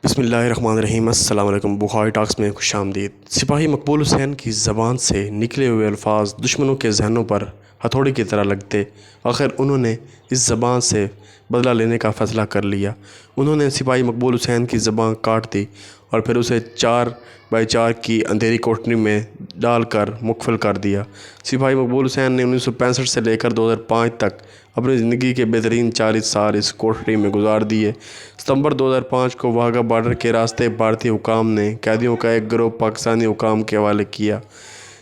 بسم اللہ الرحمن الرحیم۔ السلام علیکم۔ بخاری ٹاکس میں خوش آمدید۔ سپاہی مقبول حسین کی زبان سے نکلے ہوئے الفاظ دشمنوں کے ذہنوں پر ہتھوڑی کی طرح لگتے۔ آخر انہوں نے اس زبان سے بدلہ لینے کا فیصلہ کر لیا۔ انہوں نے سپاہی مقبول حسین کی زبان کاٹ دی اور پھر اسے 4x4 کی اندھیری کوٹھری میں ڈال کر مقفل کر دیا۔ سپاہی مقبول حسین نے 1965 سے لے کر 2005 تک اپنی زندگی کے بہترین 40 سال اس کوٹھری میں گزار دیے۔ ستمبر 2005 کو واہگہ بارڈر کے راستے بھارتی حکام نے قیدیوں کا ایک گروہ پاکستانی حکام کے حوالے کیا۔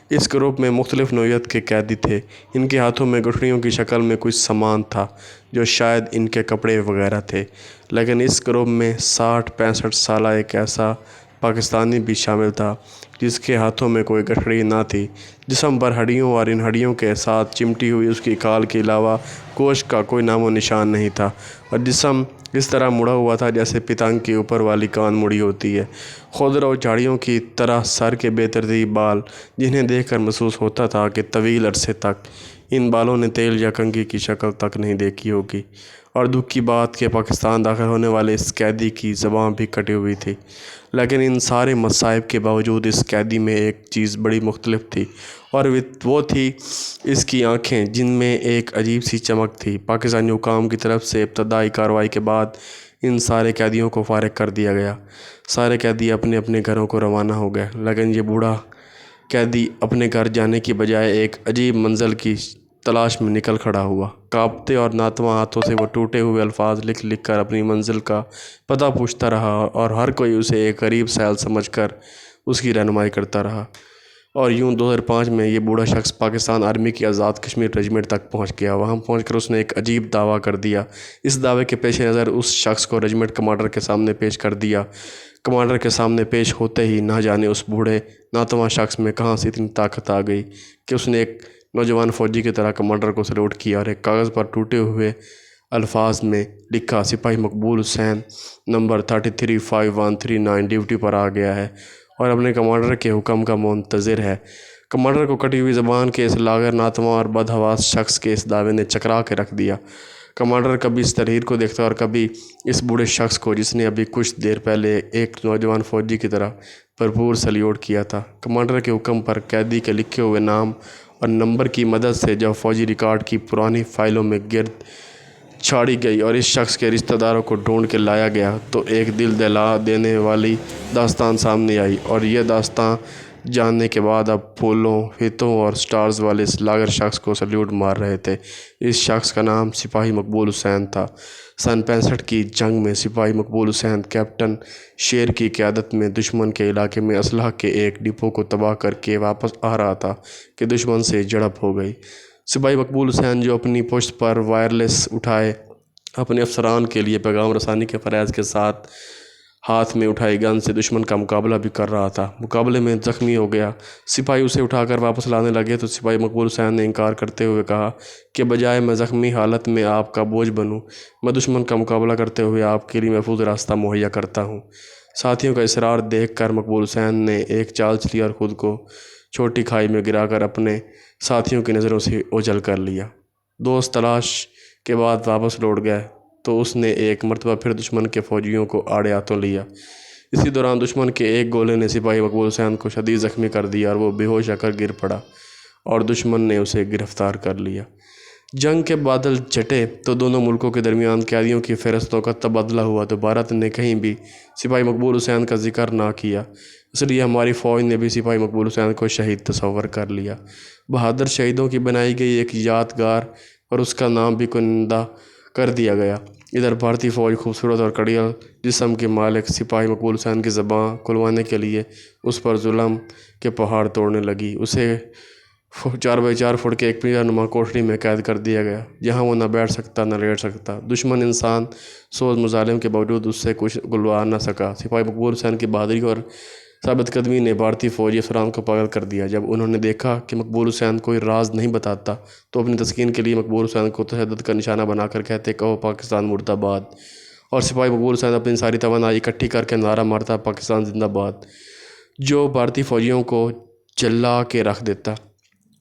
اس گروپ میں مختلف نوعیت کے قیدی تھے۔ ان کے ہاتھوں میں گٹھڑیوں کی شکل میں کچھ سامان تھا جو شاید ان کے کپڑے وغیرہ تھے، لیکن اس گروپ میں 60-65 سالہ ایک ایسا پاکستانی بھی شامل تھا جس کے ہاتھوں میں کوئی گٹھڑی نہ تھی۔ جسم پر ہڈیوں اور ان ہڈیوں کے ساتھ چمٹی ہوئی اس کی کھال کے علاوہ گوشت کا کوئی نام و نشان نہیں تھا، اور جسم اس طرح مڑا ہوا تھا جیسے پتنگ کی اوپر والی کان مڑی ہوتی ہے۔ خضر و جھاڑیوں کی طرح سر کے بے ترتیب بال، جنہیں دیکھ کر محسوس ہوتا تھا کہ طویل عرصے تک ان بالوں نے تیل یا کنگھی کی شکل تک نہیں دیکھی ہوگی۔ اور دکھ کی بات کہ پاکستان داخل ہونے والے اس قیدی کی زبان بھی کٹی ہوئی تھی، لیکن ان سارے مصائب کے باوجود اس قیدی میں ایک چیز بڑی مختلف تھی، اور وہ تھی اس کی آنکھیں، جن میں ایک عجیب سی چمک تھی۔ پاکستانی حکام کی طرف سے ابتدائی کارروائی کے بعد ان سارے قیدیوں کو فارغ کر دیا گیا۔ سارے قیدی اپنے اپنے گھروں کو روانہ ہو گئے، لیکن یہ بوڑھا قیدی اپنے گھر جانے کی بجائے ایک عجیب منزل کی تلاش میں نکل کھڑا ہوا۔ کانپتے اور ناتواں ہاتھوں سے وہ ٹوٹے ہوئے الفاظ لکھ لکھ کر اپنی منزل کا پتہ پوچھتا رہا، اور ہر کوئی اسے ایک غریب سیل سمجھ کر اس کی رہنمائی کرتا رہا۔ اور یوں 2005 میں یہ بوڑھا شخص پاکستان آرمی کی آزاد کشمیر ریجمنٹ تک پہنچ گیا۔ وہاں پہنچ کر اس نے ایک عجیب دعویٰ کر دیا۔ اس دعوے کے پیش نظر اس شخص کو ریجمنٹ کمانڈر کے سامنے پیش کر دیا۔ کمانڈر کے سامنے پیش ہوتے ہی نہ جانے اس بوڑھے ناتواں شخص میں کہاں سے اتنی طاقت آ گئی کہ اس نے ایک نوجوان فوجی کی طرح کمانڈر کو سلوٹ کیا اور ایک کاغذ پر ٹوٹے ہوئے الفاظ میں لکھا، سپاہی مقبول حسین نمبر 335139 ڈیوٹی پر آ گیا ہے اور اپنے کمانڈر کے حکم کا منتظر ہے۔ کمانڈر کو کٹی ہوئی زبان کے اس لاغر، ناتواں اور بدحواس شخص کے اس دعوے نے چکرا کے رکھ دیا۔ کمانڈر کبھی اس تحریر کو دیکھتا اور کبھی اس بوڑھے شخص کو جس نے ابھی کچھ دیر پہلے ایک نوجوان فوجی کی طرح بھرپور سلیوٹ کیا تھا۔ کمانڈر کے حکم پر قیدی کے لکھے ہوئے نام اور نمبر کی مدد سے جب فوجی ریکارڈ کی پرانی فائلوں میں گرد چھاڑی گئی اور اس شخص کے رشتہ داروں کو ڈھونڈ کے لایا گیا تو ایک دل دہلا دینے والی داستان سامنے آئی، اور یہ داستان جاننے کے بعد اب پھولوں، فیتوں اور سٹارز والے اس لاغر شخص کو سلیوٹ مار رہے تھے۔ اس شخص کا نام سپاہی مقبول حسین تھا۔ سن 65 کی جنگ میں سپاہی مقبول حسین کیپٹن شیر کی قیادت میں دشمن کے علاقے میں اسلحہ کے ایک ڈپو کو تباہ کر کے واپس آ رہا تھا کہ دشمن سے جھڑپ ہو گئی۔ سپاہی مقبول حسین، جو اپنی پشت پر وائرلیس اٹھائے اپنے افسران کے لیے پیغام رسانی کے فرائض کے ساتھ ہاتھ میں اٹھائی گن سے دشمن کا مقابلہ بھی کر رہا تھا، مقابلے میں زخمی ہو گیا۔ سپاہی اسے اٹھا کر واپس لانے لگے تو سپاہی مقبول حسین نے انکار کرتے ہوئے کہا کہ بجائے میں زخمی حالت میں آپ کا بوجھ بنوں، میں دشمن کا مقابلہ کرتے ہوئے آپ کے لیے محفوظ راستہ مہیا کرتا ہوں۔ ساتھیوں کا اصرار دیکھ کر مقبول حسین نے ایک چال چلی اور خود کو چھوٹی کھائی میں گرا کر اپنے ساتھیوں کی نظروں سے اوجھل کر لیا۔ دوست تلاش کے بعد واپس لوٹ گئے تو اس نے ایک مرتبہ پھر دشمن کے فوجیوں کو آڑے ہاتھوں لیا۔ اسی دوران دشمن کے ایک گولے نے سپاہی مقبول حسین کو شدید زخمی کر دیا اور وہ بے ہوش ہو کر گر پڑا اور دشمن نے اسے گرفتار کر لیا۔ جنگ کے بادل چھٹے تو دونوں ملکوں کے درمیان قیدیوں کی فہرستوں کا تبادلہ ہوا تو بھارت نے کہیں بھی سپاہی مقبول حسین کا ذکر نہ کیا، اس لیے ہماری فوج نے بھی سپاہی مقبول حسین کو شہید تصور کر لیا۔ بہادر شہیدوں کی بنائی گئی ایک یادگار اور اس کا نام بھی کنندہ کر دیا گیا۔ ادھر بھارتی فوج خوبصورت اور کڑیل جسم کے مالک سپاہی مقبول حسین کی زبان کھلوانے کے لیے اس پر ظلم کے پہاڑ توڑنے لگی۔ اسے 4x4 فٹ کے ایک پنجرہ نما کوٹھری میں قید کر دیا گیا، جہاں وہ نہ بیٹھ سکتا نہ لیٹ سکتا۔ دشمن انسان سوز مظالم کے باوجود اس سے کچھ گلوا نہ سکا۔ سپاہی مقبول حسین کی بہادری اور ثابت قدمی نے بھارتی فوجی افسران کو پاگل کر دیا۔ جب انہوں نے دیکھا کہ مقبول حسین کوئی راز نہیں بتاتا تو اپنی تسکین کے لیے مقبول حسین کو تشدد کا نشانہ بنا کر کہتے، کہو پاکستان مردہ باد، اور سپاہی مقبول حسین اپنی ساری توانائی اکٹھی کر کے نعرہ مارتا، پاکستان زندہ باد، جو بھارتی فوجیوں کو چلا کے رکھ دیتا۔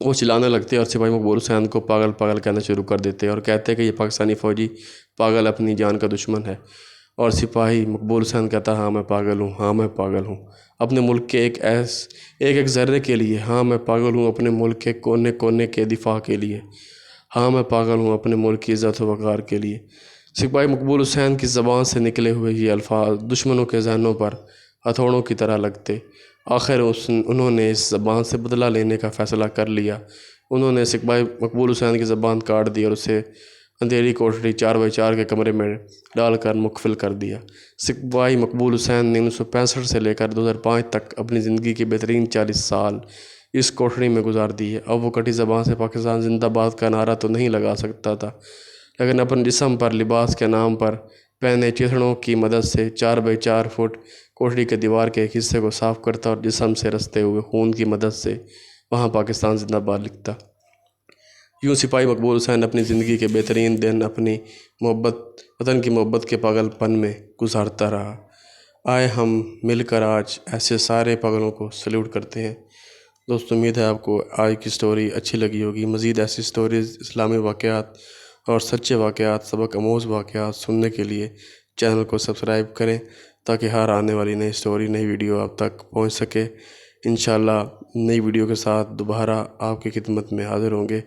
وہ چلانے لگتے اور سپاہی مقبول حسین کو پاگل پاگل کہنا شروع کر دیتے اور کہتے کہ یہ پاکستانی فوجی پاگل اپنی جان کا دشمن ہے۔ اور سپاہی مقبول حسین کہتا ہاں میں پاگل ہوں، ہاں میں پاگل ہوں اپنے ملک کے ایک ذرے کے لیے، ہاں میں پاگل ہوں اپنے ملک کے کونے کونے کے دفاع کے لیے، ہاں میں پاگل ہوں اپنے ملک کی عزت و وقار کے لیے۔ سپاہی مقبول حسین کی زبان سے نکلے ہوئے یہ الفاظ دشمنوں کے ذہنوں پر ہتھوڑوں کی طرح لگتے۔ آخر انہوں نے اس زبان سے بدلہ لینے کا فیصلہ کر لیا۔ انہوں نے سپاہی مقبول حسین کی زبان کاٹ دی اور اسے اندھیری کوٹڑی 4x4 کے کمرے میں ڈال کر مقفل کر دیا۔ سپاہی مقبول حسین نے 1965 سے لے کر 2005 تک اپنی زندگی کے بہترین 40 سال اس کوٹڑی میں گزار دیے۔ اب وہ کٹی زبان سے پاکستان زندہ باد کا نعرہ تو نہیں لگا سکتا تھا، لیکن اپنے جسم پر لباس کے نام پر پہنے چیتھڑوں کی مدد سے 4x4 فٹ کوٹڑی کے دیوار کے ایک حصے کو صاف کرتا اور جسم سے رستے ہوئے خون کی مدد سے وہاں پاکستان زندہ باد لکھتا۔ یوں سپاہی مقبول حسین اپنی زندگی کے بہترین دن اپنی وطن کی محبت کے پاگل پن میں گزارتا رہا۔ آئے ہم مل کر آج ایسے سارے پاگلوں کو سلیوٹ کرتے ہیں۔ دوستو، امید ہے آپ کو آج کی سٹوری اچھی لگی ہوگی۔ مزید ایسی سٹوریز، اسلامی واقعات اور سچے واقعات، سبق آموز واقعات سننے کے لیے چینل کو سبسکرائب کریں تاکہ ہر آنے والی نئی سٹوری، نئی ویڈیو آپ تک پہنچ سکے۔ انشاءاللہ نئی ویڈیو کے ساتھ دوبارہ آپ کی خدمت میں حاضر ہوں گے۔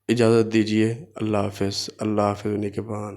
اجازت دیجیے۔ اللہ حافظ، اللہ حافظ نگہبان۔